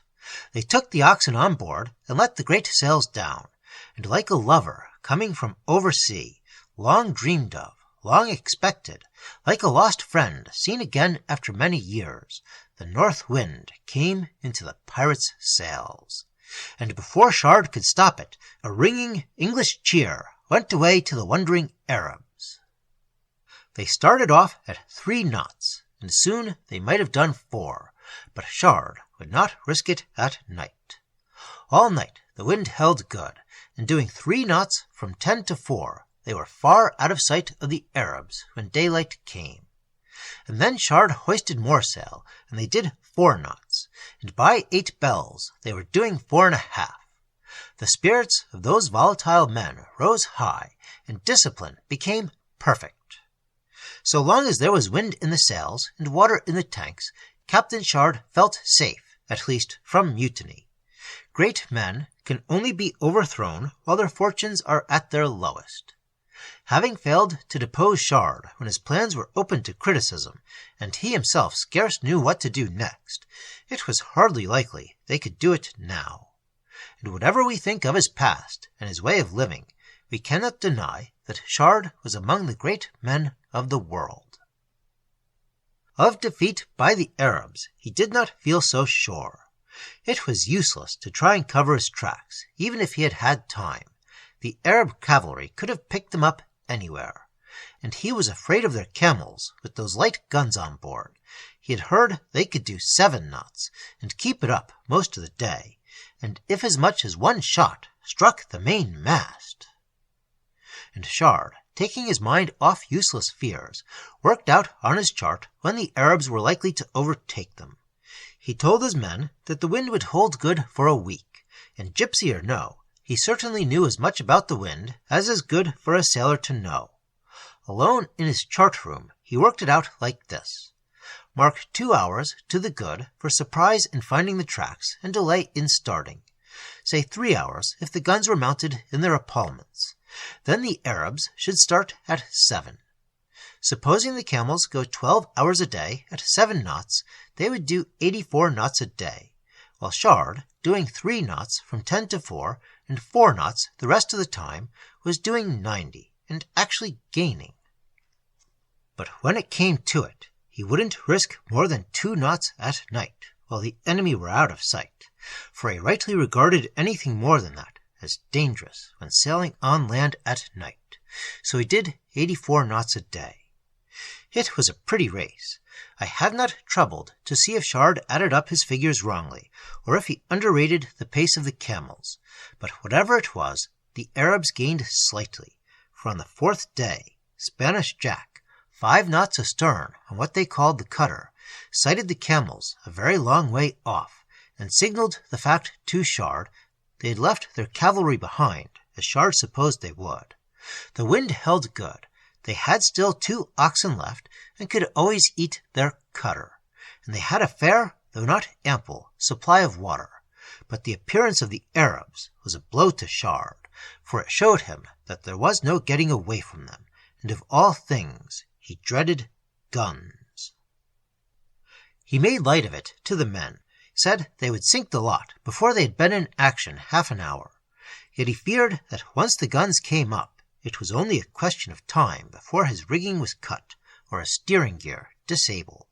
They took the oxen on board and let the great sails down, and like a lover coming from oversea, long dreamed of, long expected, like a lost friend seen again after many years, the north wind came into the pirates' sails. And before Shard could stop it, a ringing English cheer went away to the wondering Arabs. They started off at 3 knots, and soon they might have done 4, but Shard would not risk it at night. All night the wind held good, and doing 3 knots from 10 to 4, they were far out of sight of the Arabs when daylight came. And then Shard hoisted more sail, and they did 4 knots, and by 8 bells they were doing 4½ The spirits of those volatile men rose high, and discipline became perfect. So long as there was wind in the sails and water in the tanks, Captain Shard felt safe, at least from mutiny. Great men can only be overthrown while their fortunes are at their lowest. Having failed to depose Shard when his plans were open to criticism, and he himself scarce knew what to do next, it was hardly likely they could do it now. And whatever we think of his past and his way of living, we cannot deny that Chard was among the great men of the world. Of defeat by the Arabs he did not feel so sure. It was useless to try and cover his tracks, even if he had had time. The Arab cavalry could have picked them up anywhere, and he was afraid of their camels with those light guns on board. He had heard they could do 7 knots, and keep it up most of the day, and if as much as one shot struck the main mast. And Chard, taking his mind off useless fears, worked out on his chart when the Arabs were likely to overtake them. He told his men that the wind would hold good for a week, and gypsy or no, he certainly knew as much about the wind as is good for a sailor to know. Alone in his chart room, he worked it out like this. Mark 2 hours to the good for surprise in finding the tracks and delay in starting. Say 3 hours if the guns were mounted in their epaulements. Then the Arabs should start at 7. Supposing the camels go 12 hours a day at 7 knots, they would do 84 knots a day, while Chard, doing 3 knots from 10 to 4 and 4 knots the rest of the time, was doing 90 and actually gaining. But when it came to it, he wouldn't risk more than 2 knots at night while the enemy were out of sight, for he rightly regarded anything more than that as dangerous when sailing on land at night, so he did 84 knots a day. It was a pretty race. I have not troubled to see if Chard added up his figures wrongly, or if he underrated the pace of the camels, but whatever it was, the Arabs gained slightly, for on the 4th day, Spanish Jack, 5 knots astern on what they called the cutter, sighted the camels a very long way off, and signalled the fact to Chard they had left their cavalry behind, as Chard supposed they would. The wind held good. They had still 2 oxen left, and could always eat their cutter, and they had a fair, though not ample, supply of water. But the appearance of the Arabs was a blow to Chard, for it showed him that there was no getting away from them, and of all things he dreaded guns. He made light of it to the men, said they would sink the lot before they had been in action half an hour. Yet he feared that once the guns came up, it was only a question of time before his rigging was cut or his steering gear disabled.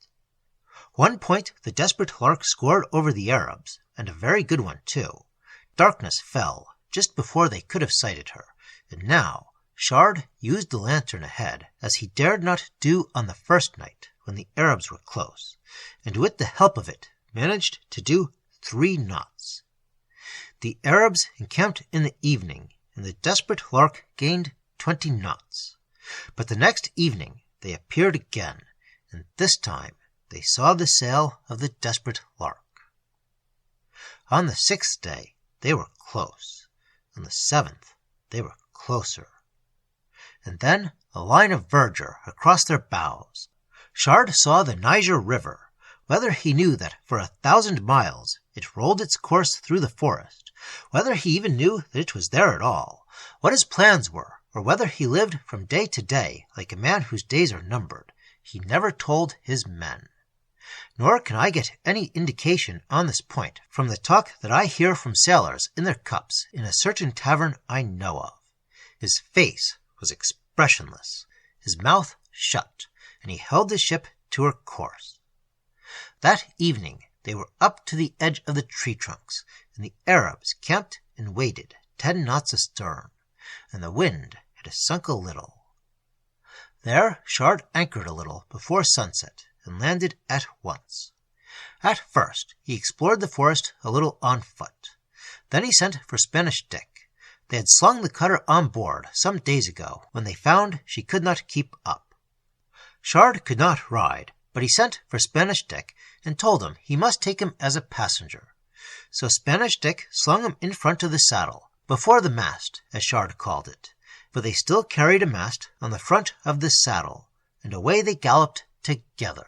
One point the desperate Lark scored over the Arabs, and a very good one too. Darkness fell just before they could have sighted her, and now Chard used the lantern ahead as he dared not do on the first night when the Arabs were close, and with the help of it managed to do 3 knots. The Arabs encamped in the evening, and the desperate Lark gained 20 knots. But the next evening they appeared again, and this time they saw the sail of the desperate Lark. On the 6th day they were close. On the 7th they were closer. And then a line of verdure across their bows. Chard saw the Niger River. Whether he knew that for 1,000 miles it rolled its course through the forest, whether he even knew that it was there at all, what his plans were, or whether he lived from day to day like a man whose days are numbered, he never told his men. Nor can I get any indication on this point from the talk that I hear from sailors in their cups in a certain tavern I know of. His face was expressionless, his mouth shut, and he held the ship to her course. That evening they were up to the edge of the tree trunks, and the Arabs camped and waited 10 knots astern, and the wind had sunk a little. There Chard anchored a little before sunset, and landed at once. At first he explored the forest a little on foot. Then he sent for Spanish Dick. They had slung the cutter on board some days ago, when they found she could not keep up. Chard could not ride, but he sent for Spanish Dick, and told him he must take him as a passenger. So Spanish Dick slung him in front of the saddle, before the mast, as Chard called it, for they still carried a mast on the front of the saddle, and away they galloped together.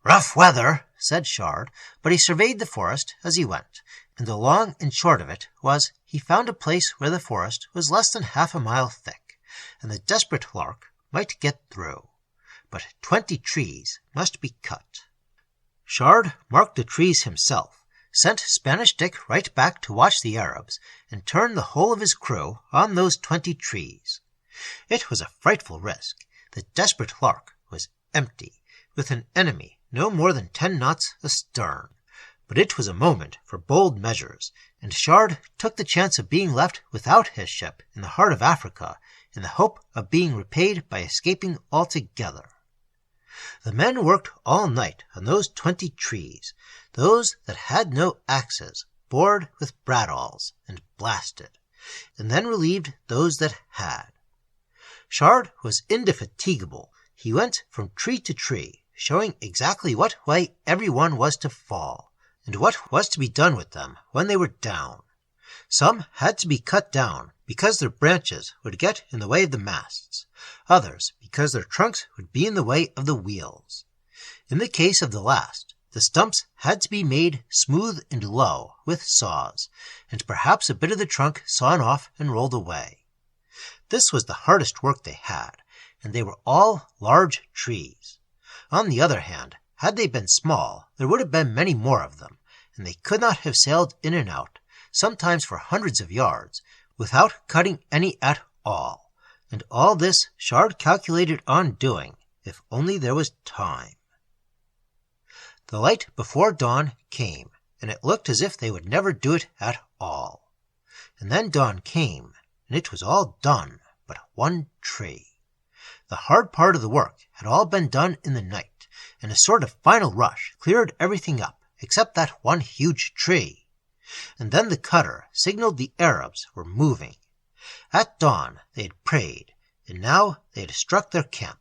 "Rough weather," said Chard, but he surveyed the forest as he went, and the long and short of it was he found a place where the forest was less than half a mile thick, and the desperate Lark might get through. But 20 trees must be cut. Chard marked the trees himself, sent Spanish Dick right back to watch the Arabs, and turned the whole of his crew on those 20 trees. It was a frightful risk. The desperate Lark was empty, with an enemy no more than 10 knots astern. But it was a moment for bold measures, and Shard took the chance of being left without his ship in the heart of Africa, in the hope of being repaid by escaping altogether. The men worked all night on those 20 trees, those that had no axes, bored with bradawls and blasted, and then relieved those that had. Shard was indefatigable. He went from tree to tree, showing exactly what way every one was to fall, and what was to be done with them when they were down. Some had to be cut down because their branches would get in the way of the masts, others because their trunks would be in the way of the wheels. In the case of the last, the stumps had to be made smooth and low with saws, and perhaps a bit of the trunk sawn off and rolled away. This was the hardest work they had, and they were all large trees. On the other hand, had they been small, there would have been many more of them, and they could not have sailed in and out, sometimes for hundreds of yards, without cutting any at all. And all this Shard calculated on doing, if only there was time. The light before dawn came, and it looked as if they would never do it at all. And then dawn came, and it was all done but one tree. The hard part of the work had all been done in the night, and a sort of final rush cleared everything up except that one huge tree. And then the cutter signaled the Arabs were moving. At dawn they had prayed, and now they had struck their camp.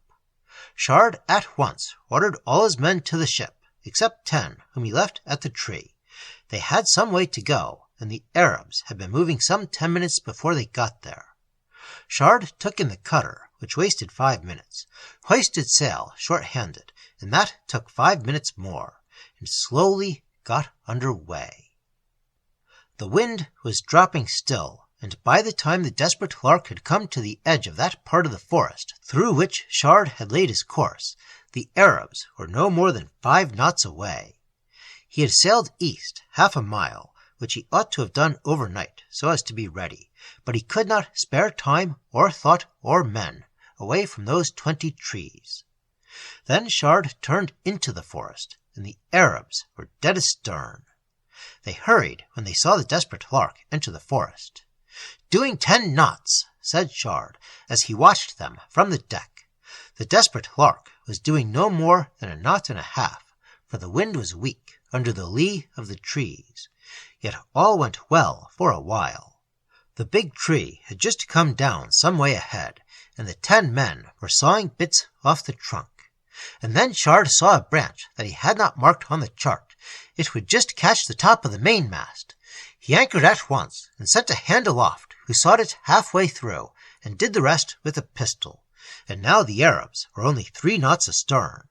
Shard at once ordered all his men to the ship, except 10 whom he left at the tree. They had some way to go, and the Arabs had been moving some 10 minutes before they got there. Shard took in the cutter, which wasted 5 minutes, hoisted sail short-handed, and that took 5 minutes more, and slowly got under way. The wind was dropping still, and by the time the desperate Lark had come to the edge of that part of the forest through which Shard had laid his course, the Arabs were no more than 5 knots away. He had sailed east half a mile, which he ought to have done overnight so as to be ready, but he could not spare time or thought or men away from those 20 trees. Then Shard turned into the forest, and the Arabs were dead astern. They hurried when they saw the desperate Lark enter the forest. "Doing 10 knots," said Shard, as he watched them from the deck. The desperate Lark was doing no more than 1.5 knots, for the wind was weak under the lee of the trees. Yet all went well for a while. The big tree had just come down some way ahead, and the 10 men were sawing bits off the trunk. And then Shard saw a branch that he had not marked on the chart. It would just catch the top of the mainmast. He anchored at once, and sent a hand aloft, who sawed it halfway through, and did the rest with a pistol. And now the Arabs were only 3 knots astern.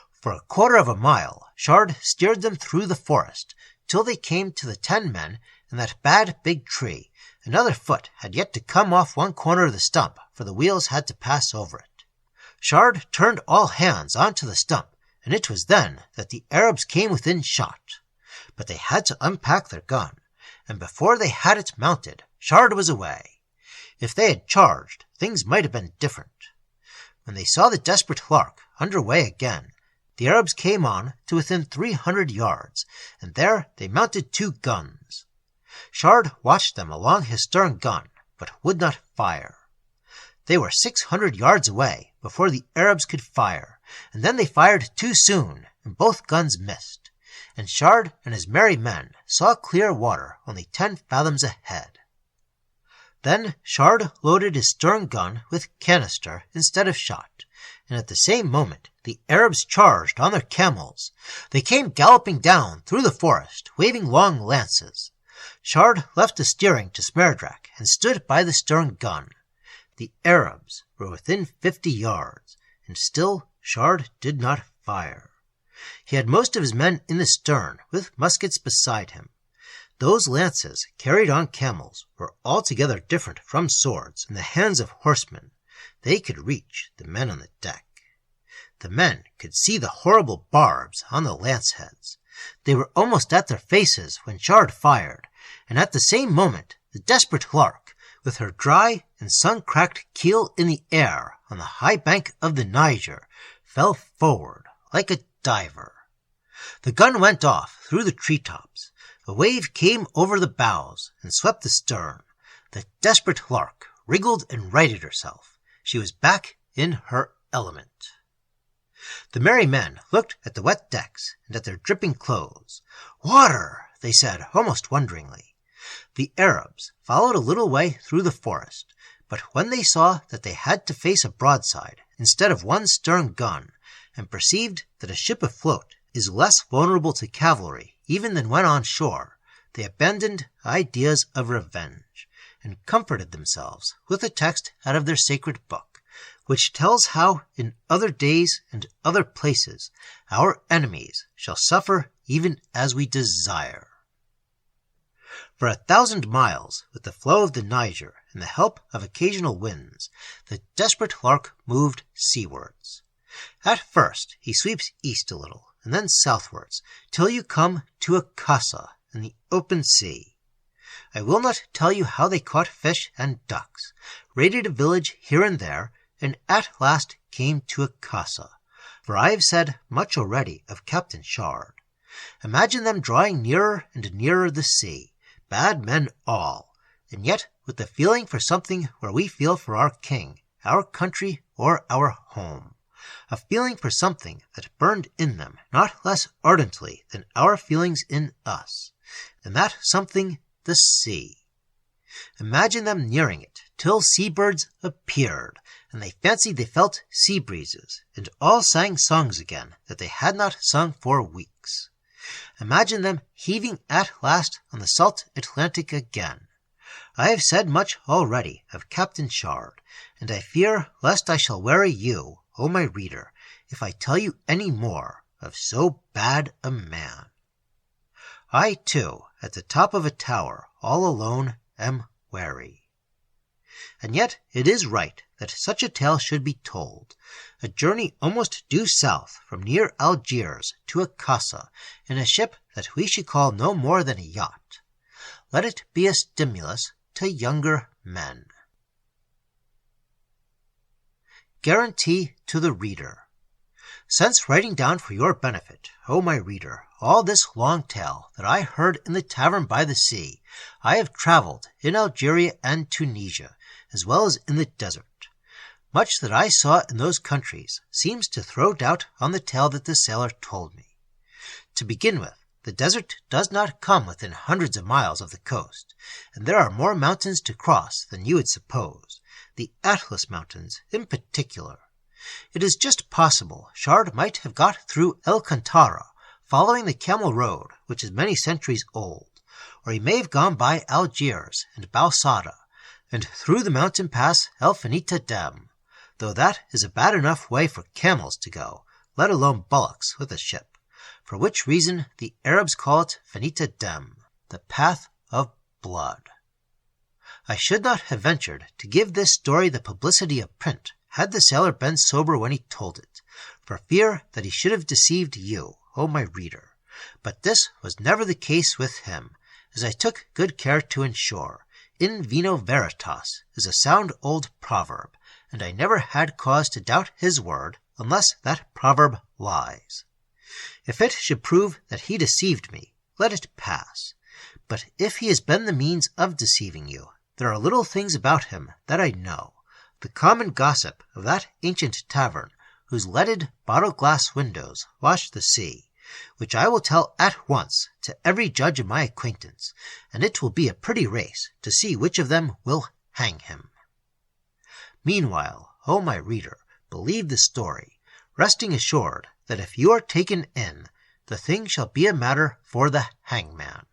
For 1/4 mile Shard steered them through the forest, till they came to the 10 men and that bad big tree. Another foot had yet to come off one corner of the stump, for the wheels had to pass over it. Shard turned all hands on to the stump, and it was then that the Arabs came within shot. But they had to unpack their gun, and before they had it mounted, Shard was away. If they had charged, things might have been different. When they saw the desperate Lark under way again, the Arabs came on to within 300 yards, and there they mounted 2 guns. Shard watched them along his stern gun, but would not fire. They were 600 yards away before the Arabs could fire, and then they fired too soon, and both guns missed, and Shard and his merry men saw clear water only 10 fathoms ahead. Then Shard loaded his stern gun with canister instead of shot, and at the same moment the Arabs charged on their camels. They came galloping down through the forest, waving long lances. Shard left the steering to Smerdrak and stood by the stern gun. The Arabs were within 50 yards, and still Shard did not fire. He had most of his men in the stern, with muskets beside him. Those lances, carried on camels, were altogether different from swords in the hands of horsemen. They could reach the men on the deck. The men could see the horrible barbs on the lance heads. They were almost at their faces when Shard fired, and at the same moment the desperate Lark, with her dry and sun-cracked keel in the air on the high bank of the Niger, fell forward like a diver. The gun went off through the treetops. A wave came over the bows and swept the stern. The desperate Lark wriggled and righted herself. She was back in her element. The merry men looked at the wet decks and at their dripping clothes. "Water!" they said, almost wonderingly. The Arabs followed a little way through the forest, but when they saw that they had to face a broadside instead of one stern gun, and perceived that a ship afloat is less vulnerable to cavalry even than when on shore, they abandoned ideas of revenge, and comforted themselves with a text out of their sacred book, which tells how in other days and other places our enemies shall suffer even as we desire. For 1,000 miles, with the flow of the Niger and the help of occasional winds, the desperate Lark moved seawards. At first he sweeps east a little, and then southwards, till you come to a casa in the open sea. I will not tell you how they caught fish and ducks, raided a village here and there, and at last came to a casa, for I have said much already of Captain Shard. Imagine them drawing nearer and nearer the sea, bad men all, and yet with the feeling for something where we feel for our king, our country, or our home. A feeling for something that burned in them not less ardently than our feelings in us, and that something the sea. Imagine them nearing it till seabirds appeared, and they fancied they felt sea breezes, and all sang songs again that they had not sung for weeks. Imagine them heaving at last on the salt Atlantic again. I have said much already of Captain Shard, and I fear lest I shall weary you, O my reader, if I tell you any more of so bad a man. I, too, at the top of a tower, all alone, am weary. And yet it is right that such a tale should be told, a journey almost due south from near Algiers to a casa in a ship that we should call no more than a yacht. Let it be a stimulus to younger men. Guarantee to the reader. Since writing down for your benefit, O my reader, all this long tale that I heard in the tavern by the sea, I have travelled in Algeria and Tunisia, as well as in the desert. Much that I saw in those countries seems to throw doubt on the tale that the sailor told me. To begin with, the desert does not come within hundreds of miles of the coast, and there are more mountains to cross than you would suppose, the Atlas Mountains in particular. It is just possible Shard might have got through El Kantara, following the camel road, which is many centuries old, or he may have gone by Algiers and Bausada, and through the mountain pass El Finita Dem, though that is a bad enough way for camels to go, let alone bullocks with a ship, for which reason the Arabs call it Finita Dem, the path of blood. I should not have ventured to give this story the publicity of print, had the sailor been sober when he told it, for fear that he should have deceived you, O my reader. But this was never the case with him, as I took good care to ensure. In vino veritas is a sound old proverb, and I never had cause to doubt his word, unless that proverb lies. If it should prove that he deceived me, let it pass. But if he has been the means of deceiving you, there are little things about him that I know. The common gossip of that ancient tavern, whose leaded bottle-glass windows watch the sea, which I will tell at once to every judge of my acquaintance, and it will be a pretty race to see which of them will hang him. Meanwhile, O my reader, believe the story, resting assured that if you are taken in, the thing shall be a matter for the hangman.